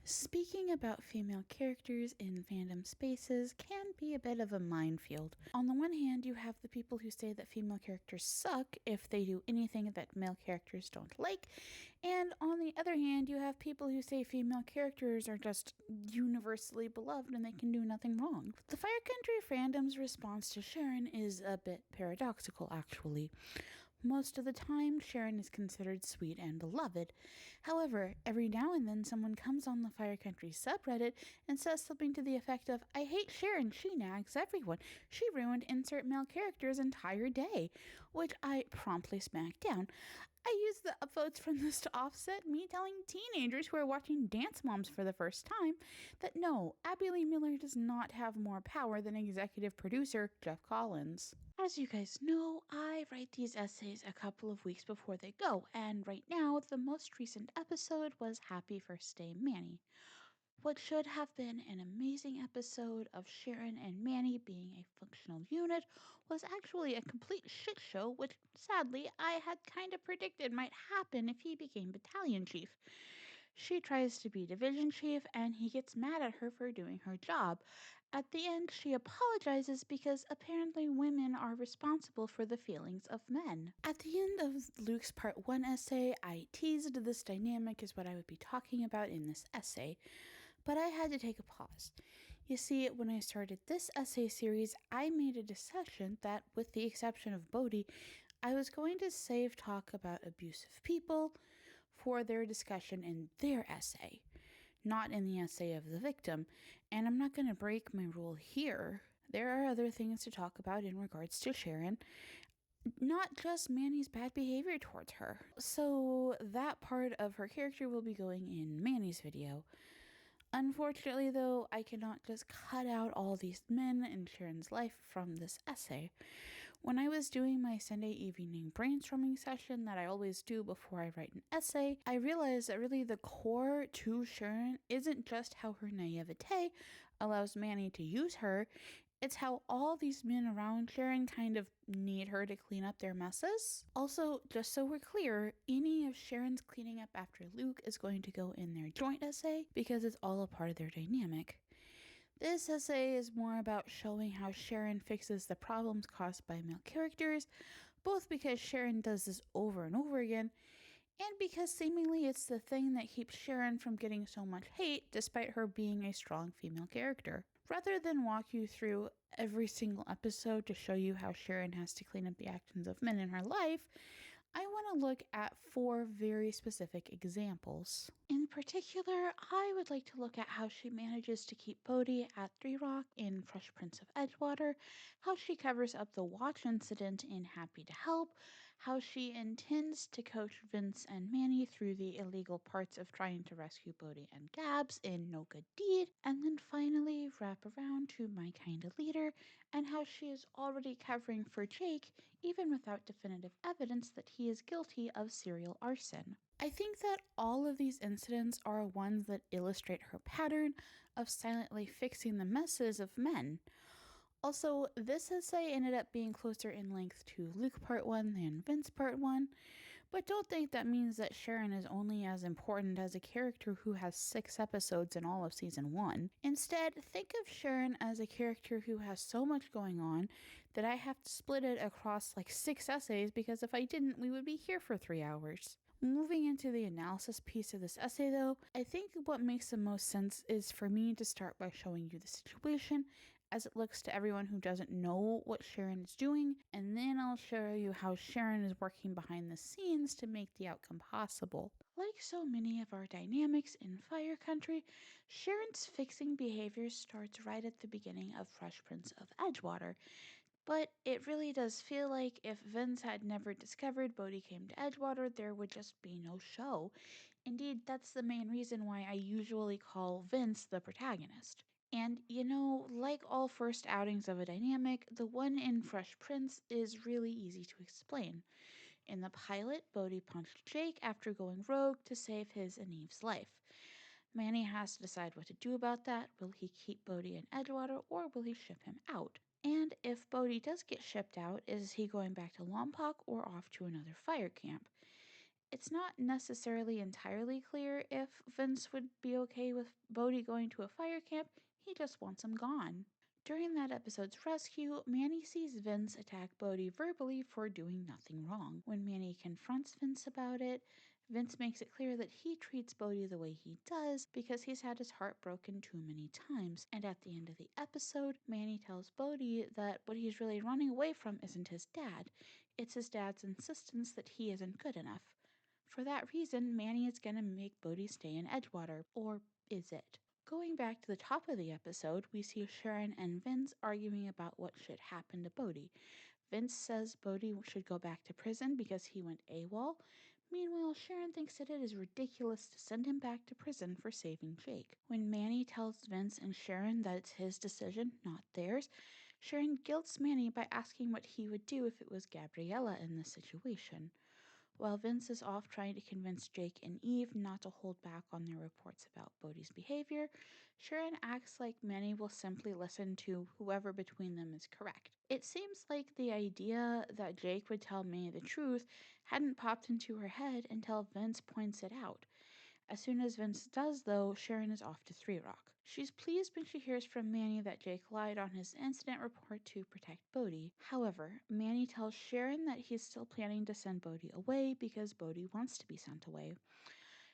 Speaking about female characters in fandom spaces can be a bit of a minefield. On the one hand, you have the people who say that female characters suck if they do anything that male characters don't like, and on the other hand, you have people who say female characters are just universally beloved and they can do nothing wrong. The Fire Country fandom's response to Sharon is a bit paradoxical, actually. Most of the time, Sharon is considered sweet and beloved. However, every now and then someone comes on the Fire Country subreddit and says something to the effect of, "I hate Sharon, she nags everyone. She ruined insert male character's entire day," which I promptly smack down. I use the upvotes from this to offset me telling teenagers who are watching Dance Moms for the first time that no, Abby Lee Miller does not have more power than executive producer Jeff Collins. As you guys know, I write these essays a couple of weeks before they go, and right now, the most recent episode was Happy First Day Manny. What should have been an amazing episode of Sharon and Manny being a functional unit was actually a complete shit show, which sadly I had kind of predicted might happen if he became battalion chief. She tries to be division chief, and he gets mad at her for doing her job. At the end, she apologizes because apparently women are responsible for the feelings of men. At the end of Luke's Part 1 essay, I teased this dynamic is what I would be talking about in this essay, but I had to take a pause. You see, when I started this essay series, I made a decision that, with the exception of Bodhi, I was going to save talk about abusive people for their discussion in their essay, not in the essay of the victim, and I'm not going to break my rule here. There are other things to talk about in regards to Sharon, not just Manny's bad behavior towards her. So that part of her character will be going in Manny's video. Unfortunately, though, I cannot just cut out all these men in Sharon's life from this essay. When I was doing my Sunday evening brainstorming session that I always do before I write an essay, I realized that really the core to Sharon isn't just how her naivete allows Manny to use her, it's how all these men around Sharon kind of need her to clean up their messes. Also, just so we're clear, any of Sharon's cleaning up after Luke is going to go in their joint essay because it's all a part of their dynamic. This essay is more about showing how Sharon fixes the problems caused by male characters, both because Sharon does this over and over again, and because seemingly it's the thing that keeps Sharon from getting so much hate despite her being a strong female character. Rather than walk you through every single episode to show you how Sharon has to clean up the actions of men in her life, I want to look at 4 very specific examples. In particular, I would like to look at how she manages to keep Bodhi at 3 Rock in Fresh Prince of Edgewater, how she covers up the watch incident in Happy to Help, how she intends to coach Vince and Manny through the illegal parts of trying to rescue Bodhi and Gabs in No Good Deed, and then finally wrap around to My Kinda Leader, and how she is already covering for Jake even without definitive evidence that he is guilty of serial arson. I think that all of these incidents are ones that illustrate her pattern of silently fixing the messes of men. Also, this essay ended up being closer in length to Luke Part 1 than Vince Part 1, but don't think that means that Sharon is only as important as a character who has 6 episodes in all of Season 1. Instead, think of Sharon as a character who has so much going on that I have to split it across like 6 essays because if I didn't, we would be here for 3 hours. Moving into the analysis piece of this essay, though, I think what makes the most sense is for me to start by showing you the situation as it looks to everyone who doesn't know what Sharon is doing, and then I'll show you how Sharon is working behind the scenes to make the outcome possible. Like so many of our dynamics in Fire Country, Sharon's fixing behavior starts right at the beginning of Fresh Prince of Edgewater. But it really does feel like if Vince had never discovered Bodhi came to Edgewater, there would just be no show. Indeed, that's the main reason why I usually call Vince the protagonist. And, like all first outings of a dynamic, the one in Fresh Prince is really easy to explain. In the pilot, Bodhi punched Jake after going rogue to save his and Eve's life. Manny has to decide what to do about that. Will he keep Bodhi in Edgewater or will he ship him out? And if Bodhi does get shipped out, is he going back to Lompoc or off to another fire camp? It's not necessarily entirely clear if Vince would be okay with Bodhi going to a fire camp, he just wants him gone. During that episode's rescue, Manny sees Vince attack Bodhi verbally for doing nothing wrong. When Manny confronts Vince about it, Vince makes it clear that he treats Bodhi the way he does because he's had his heart broken too many times. And at the end of the episode, Manny tells Bodhi that what he's really running away from isn't his dad, it's his dad's insistence that he isn't good enough. For that reason, Manny is going to make Bodhi stay in Edgewater. Or is it? Going back to the top of the episode, we see Sharon and Vince arguing about what should happen to Bodhi. Vince says Bodhi should go back to prison because he went AWOL. Meanwhile, Sharon thinks that it is ridiculous to send him back to prison for saving Jake. When Manny tells Vince and Sharon that it's his decision, not theirs, Sharon guilts Manny by asking what he would do if it was Gabriella in this situation. While Vince is off trying to convince Jake and Eve not to hold back on their reports about Bodhi's behavior, Sharon acts like Manny will simply listen to whoever between them is correct. It seems like the idea that Jake would tell Manny the truth hadn't popped into her head until Vince points it out. As soon as Vince does, though, Sharon is off to Three Rock. She's pleased when she hears from Manny that Jake lied on his incident report to protect Bodhi. However, Manny tells Sharon that he's still planning to send Bodhi away because Bodhi wants to be sent away.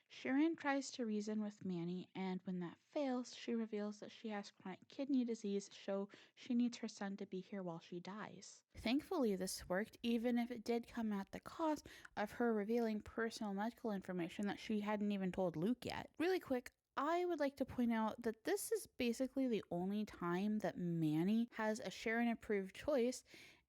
Sharon tries to reason with Manny, and when that fails, she reveals that she has chronic kidney disease, so she needs her son to be here while she dies. Thankfully, this worked, even if it did come at the cost of her revealing personal medical information that she hadn't even told Luke yet. Really quick, I would like to point out that this is basically the only time that Manny has a Sharon approved choice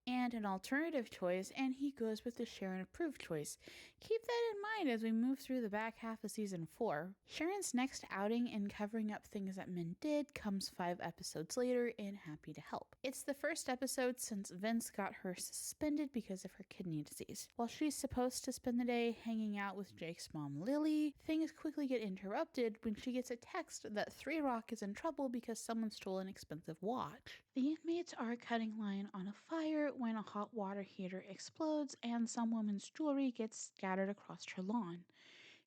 and an alternative choice, and he goes with the Sharon approved choice. Keep that in mind as we move through the back half of season 4. Sharon's next outing in covering up things that Min did comes 5 episodes later in Happy to Help. It's the first episode since Vince got her suspended because of her kidney disease. While she's supposed to spend the day hanging out with Jake's mom Lily, things quickly get interrupted when she gets a text that Three Rock is in trouble because someone stole an expensive watch. The inmates are cutting line on a fire when a hot water heater explodes and some woman's jewelry gets scattered across her lawn.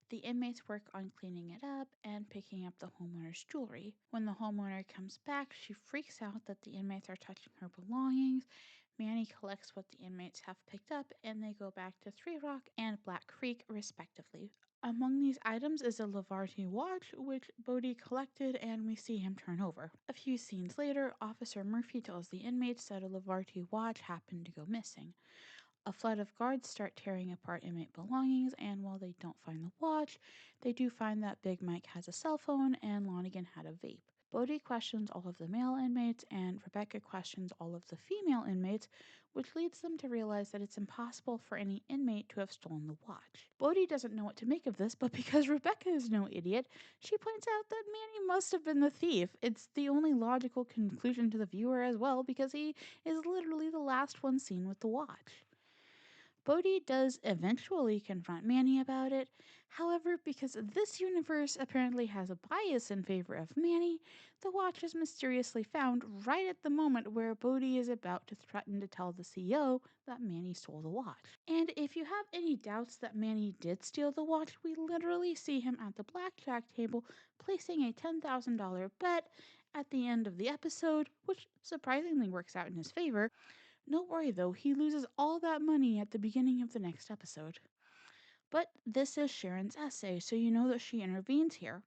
The inmates work on cleaning it up and picking up the homeowner's jewelry. When the homeowner comes back, she freaks out that the inmates are touching her belongings. Manny collects what the inmates have picked up and they go back to Three Rock and Black Creek, respectively. Among these items is a Lavarti watch, which Bodhi collected and we see him turn over. A few scenes later, Officer Murphy tells the inmates that a Lavarti watch happened to go missing. A flood of guards start tearing apart inmate belongings, and while they don't find the watch, they do find that Big Mike has a cell phone and Lonigan had a vape. Bodhi questions all of the male inmates, and Rebecca questions all of the female inmates, which leads them to realize that it's impossible for any inmate to have stolen the watch. Bodhi doesn't know what to make of this, but because Rebecca is no idiot, she points out that Manny must have been the thief. It's the only logical conclusion to the viewer as well, because he is literally the last one seen with the watch. Bodhi does eventually confront Manny about it. However, because this universe apparently has a bias in favor of Manny, the watch is mysteriously found right at the moment where Bodhi is about to threaten to tell the CEO that Manny stole the watch. And if you have any doubts that Manny did steal the watch, we literally see him at the blackjack table placing a $10,000 bet at the end of the episode, which surprisingly works out in his favor. Don't worry though, he loses all that money at the beginning of the next episode. But this is Sharon's essay, so you know that she intervenes here.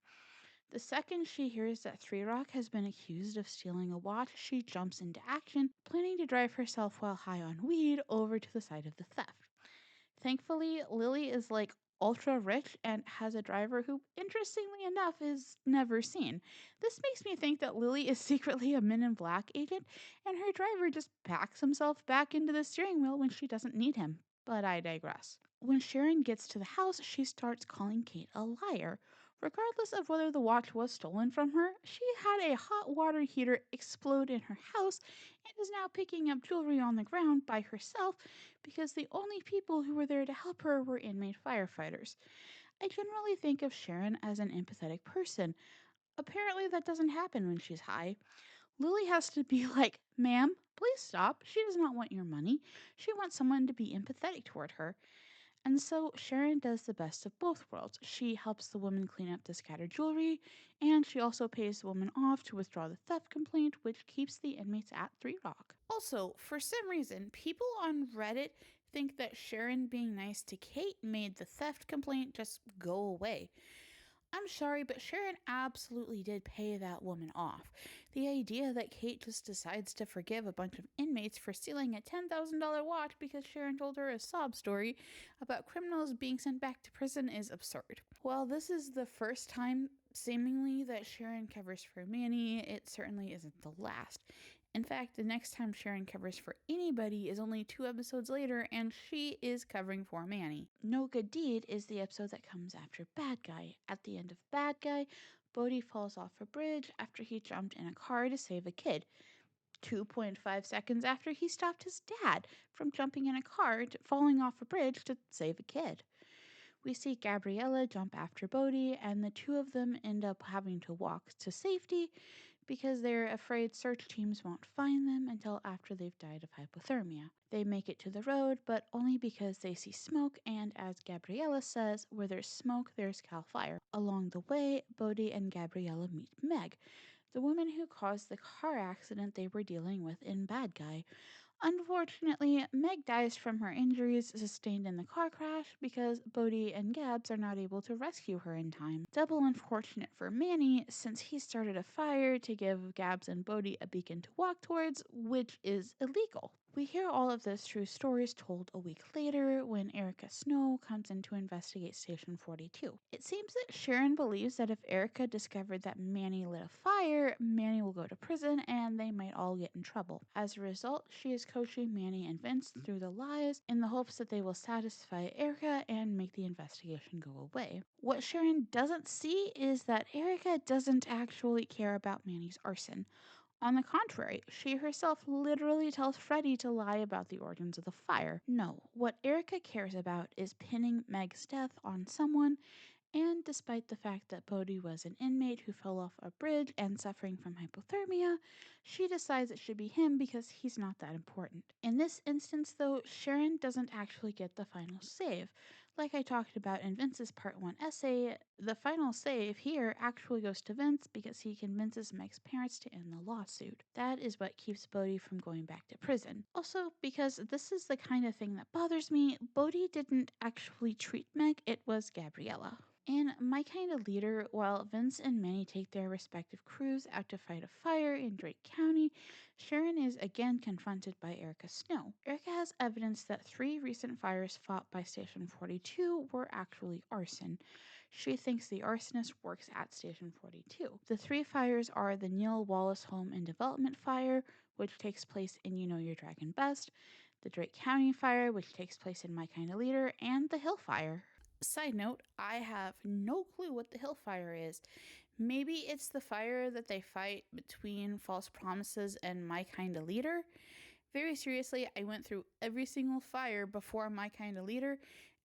The second she hears that Three Rock has been accused of stealing a watch, she jumps into action, planning to drive herself while high on weed over to the site of the theft. Thankfully, Lily is like ultra rich and has a driver who, interestingly enough, is never seen. This makes me think that Lily is secretly a Men in Black agent and her driver just backs himself back into the steering wheel when she doesn't need him. But I digress. When Sharon gets to the house, she starts calling Kate a liar. Regardless of whether the watch was stolen from her, she had a hot water heater explode in her house and is now picking up jewelry on the ground by herself because the only people who were there to help her were inmate firefighters. I generally think of Sharon as an empathetic person. Apparently, that doesn't happen when she's high. Lily has to be like, "Ma'am, please stop. She does not want your money. She wants someone to be empathetic toward her." And so Sharon does the best of both worlds. She helps the woman clean up the scattered jewelry, and she also pays the woman off to withdraw the theft complaint, which keeps the inmates at Three Rock. Also, for some reason, people on Reddit think that Sharon being nice to Kate made the theft complaint just go away. I'm sorry, but Sharon absolutely did pay that woman off. The idea that Kate just decides to forgive a bunch of inmates for stealing a $10,000 watch because Sharon told her a sob story about criminals being sent back to prison is absurd. While this is the first time, seemingly, that Sharon covers for Manny, it certainly isn't the last. In fact, the next time Sharon covers for anybody is only 2 episodes later, and she is covering for Manny. No Good Deed is the episode that comes after Bad Guy. At the end of Bad Guy, Bodhi falls off a bridge after he jumped in a car to save a kid. 2.5 seconds after he stopped his dad from jumping in a car to falling off a bridge to save a kid. We see Gabriella jump after Bodhi, and the two of them end up having to walk to safety because they're afraid search teams won't find them until after they've died of hypothermia. They make it to the road, but only because they see smoke, and as Gabriella says, where there's smoke, there's Cal Fire. Along the way, Bodhi and Gabriella meet Meg, the woman who caused the car accident they were dealing with in Bad Guy. Unfortunately, Meg dies from her injuries sustained in the car crash because Bodhi and Gabs are not able to rescue her in time. Double unfortunate for Manny since he started a fire to give Gabs and Bodhi a beacon to walk towards, which is illegal. We hear all of this true stories told a week later when Erica Snow comes in to investigate Station 42. It seems that Sharon believes that if Erica discovered that Manny lit a fire, Manny will go to prison and they might all get in trouble. As a result, she is coaching Manny and Vince through the lies in the hopes that they will satisfy Erica and make the investigation go away. What Sharon doesn't see is that Erica doesn't actually care about Manny's arson. On the contrary, she herself literally tells Freddie to lie about the origins of the fire. No, what Erica cares about is pinning Meg's death on someone, and despite the fact that Bodhi was an inmate who fell off a bridge and suffering from hypothermia, she decides it should be him because he's not that important. In this instance, though, Sharon doesn't actually get the final save. Like I talked about in Vince's Part 1 essay, the final save here actually goes to Vince because he convinces Meg's parents to end the lawsuit. That is what keeps Bodhi from going back to prison. Also, because this is the kind of thing that bothers me, Bodhi didn't actually treat Meg, it was Gabriella. In My Kind of Leader, while Vince and Manny take their respective crews out to fight a fire in Drake County, Sharon is again confronted by Erica Snow. Erica has evidence that 3 recent fires fought by Station 42 were actually arson. She thinks the arsonist works at Station 42. The 3 fires are the Neil Wallace Home and Development Fire, which takes place in You Know Your Dragon Best, the Drake County Fire, which takes place in My Kind of Leader, and the Hill Fire. Side note, I have no clue what the Hill Fire is. Maybe it's the fire that they fight between False Promises and My Kind of Leader. Very seriously, I went through every single fire before My Kind of Leader,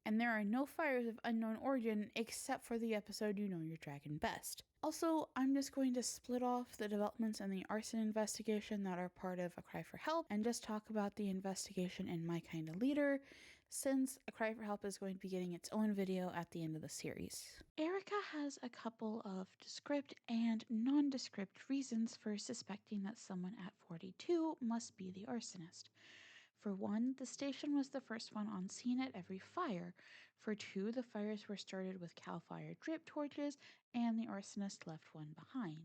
and there are no fires of unknown origin except for the episode You Know Your Dragon Best. Also, I'm just going to split off the developments in the arson investigation that are part of A Cry for Help and just talk about the investigation in My Kind of Leader, since A Cry for Help is going to be getting its own video at the end of the series. Erica has a couple of descript and nondescript reasons for suspecting that someone at 42 must be the arsonist. For one, the station was the first one on scene at every fire. For two, the fires were started with Cal Fire drip torches, and the arsonist left one behind.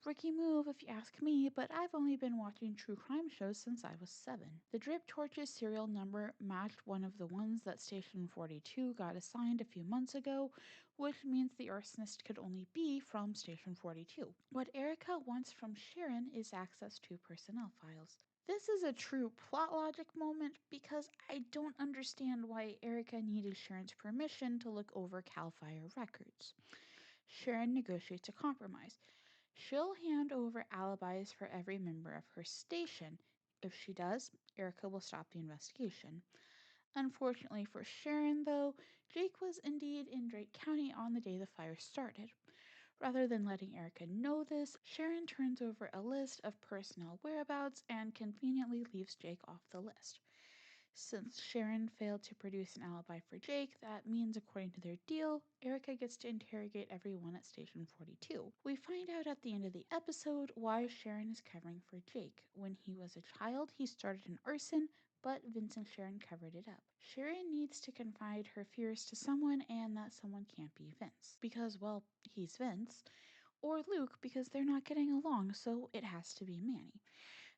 Rookie move, if you ask me, but I've only been watching true crime shows since I was 7. The Drip Torches serial number matched one of the ones that Station 42 got assigned a few months ago, which means the arsonist could only be from Station 42. What Erica wants from Sharon is access to personnel files. This is a true plot logic moment because I don't understand why Erica needed Sharon's permission to look over Cal Fire records. Sharon negotiates a compromise. She'll hand over alibis for every member of her station. If she does, Erica will stop the investigation. Unfortunately for Sharon, though, Jake was indeed in Drake County on the day the fire started. Rather than letting Erica know this, Sharon turns over a list of personnel whereabouts and conveniently leaves Jake off the list. Since Sharon failed to produce an alibi for Jake, that means, according to their deal, Erica gets to interrogate everyone at Station 42. We find out at the end of the episode why Sharon is covering for Jake. When he was a child, he started an arson, but Vince and Sharon covered it up. Sharon needs to confide her fears to someone, and that someone can't be Vince. Because, well, he's Vince. Or Luke, because they're not getting along, so it has to be Manny.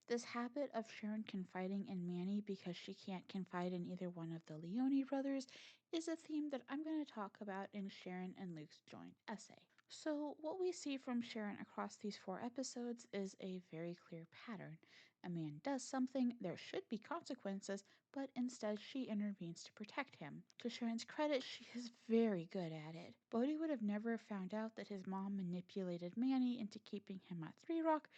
This habit of Sharon confiding in Manny because she can't confide in either one of the Leone brothers is a theme that I'm going to talk about in Sharon and Luke's joint essay. So, what we see from Sharon across these 4 episodes is a very clear pattern. A man does something, there should be consequences, but instead she intervenes to protect him. To Sharon's credit, she is very good at it. Bodhi would have never found out that his mom manipulated Manny into keeping him at Three Rock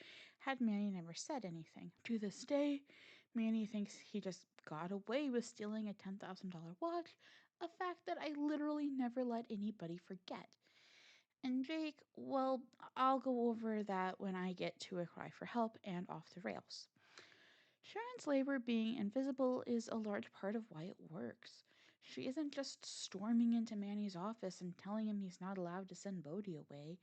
had Manny never said anything. To this day, Manny thinks he just got away with stealing a $10,000 watch, a fact that I literally never let anybody forget. And Jake, well, I'll go over that when I get to A Cry for Help and Off the Rails. Sharon's labor being invisible is a large part of why it works. She isn't just storming into Manny's office and telling him he's not allowed to send Bodhi away.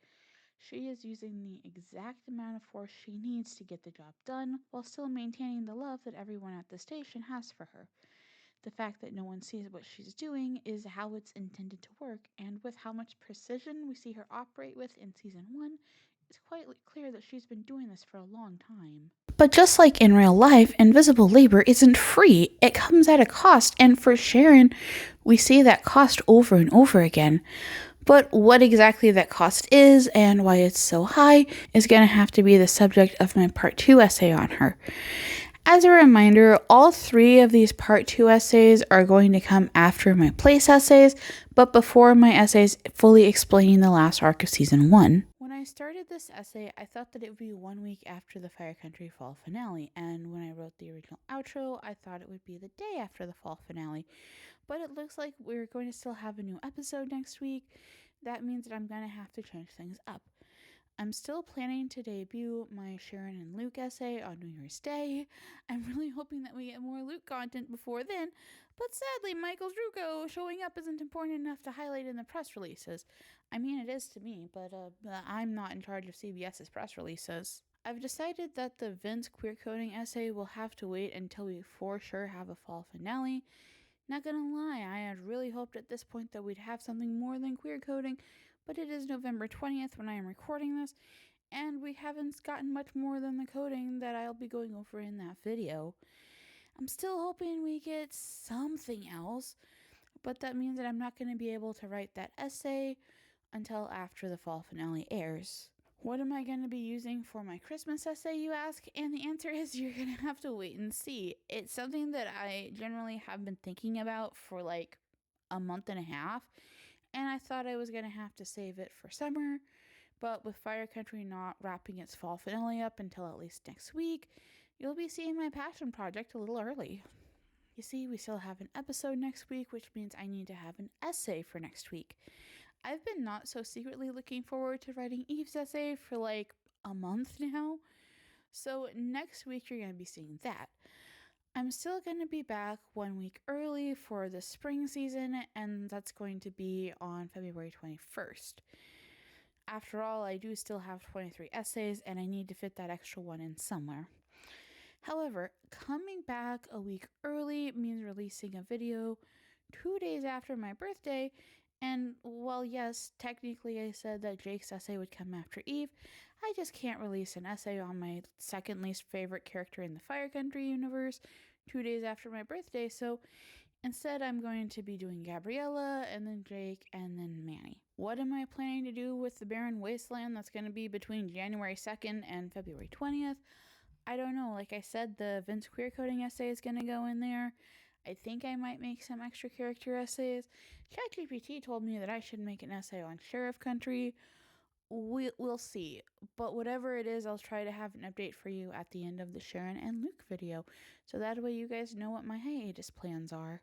She is using the exact amount of force she needs to get the job done while still maintaining the love that everyone at the station has for her. The fact that no one sees what she's doing is how it's intended to work, and with how much precision we see her operate with in season 1, it's quite clear that she's been doing this for a long time. But just like in real life, invisible labor isn't free. It comes at a cost, and for Sharon, we see that cost over and over again. But what exactly that cost is and why it's so high is going to have to be the subject of my part 2 essay on her. As a reminder, all 3 of these part 2 essays are going to come after my place essays, but before my essays fully explaining the last arc of season 1. When I started this essay, I thought that it would be 1 week after the Fire Country fall finale, and when I wrote the original outro, I thought it would be the day after the fall finale. But it looks like we're going to still have a new episode next week. That means that I'm going to have to change things up. I'm still planning to debut my Sharon and Luke essay on New Year's Day. I'm really hoping that we get more Luke content before then, but sadly, Michael Drugo showing up isn't important enough to highlight in the press releases. I mean, it is to me, but I'm not in charge of CBS's press releases. I've decided that the Vince queer coding essay will have to wait until we for sure have a fall finale. Not gonna lie, I had really hoped at this point that we'd have something more than queer coding, but it is November 20th when I am recording this, and we haven't gotten much more than the coding that I'll be going over in that video. I'm still hoping we get something else, but that means that I'm not going to be able to write that essay until after the fall finale airs. What am I going to be using for my Christmas essay, you ask? And the answer is you're going to have to wait and see. It's something that I generally have been thinking about for like a month and a half, and I thought I was going to have to save it for summer, but with Fire Country not wrapping its fall finale up until at least next week, you'll be seeing my passion project a little early. You see, we still have an episode next week, which means I need to have an essay for next week. I've been not so secretly looking forward to writing Eve's essay for like a month now. So next week you're going to be seeing that. I'm still going to be back 1 week early for the spring season, and that's going to be on February 21st. After all, I do still have 23 essays, and I need to fit that extra one in somewhere. However, coming back a week early means releasing a video 2 days after my birthday, and while yes, technically I said that Jake's essay would come after Eve, I just can't release an essay on my second least favorite character in the Fire Country universe 2 days after my birthday, so instead I'm going to be doing Gabriella, and then Jake, and then Manny. What am I planning to do with the Barren Wasteland that's going to be between January 2nd and February 20th? I don't know. Like I said, the Vince queer coding essay is going to go in there. I think I might make some extra character essays. ChatGPT told me that I should make an essay on Sheriff Country. We'll see. But whatever it is, I'll try to have an update for you at the end of the Sharon and Luke video. So that way you guys know what my hiatus plans are.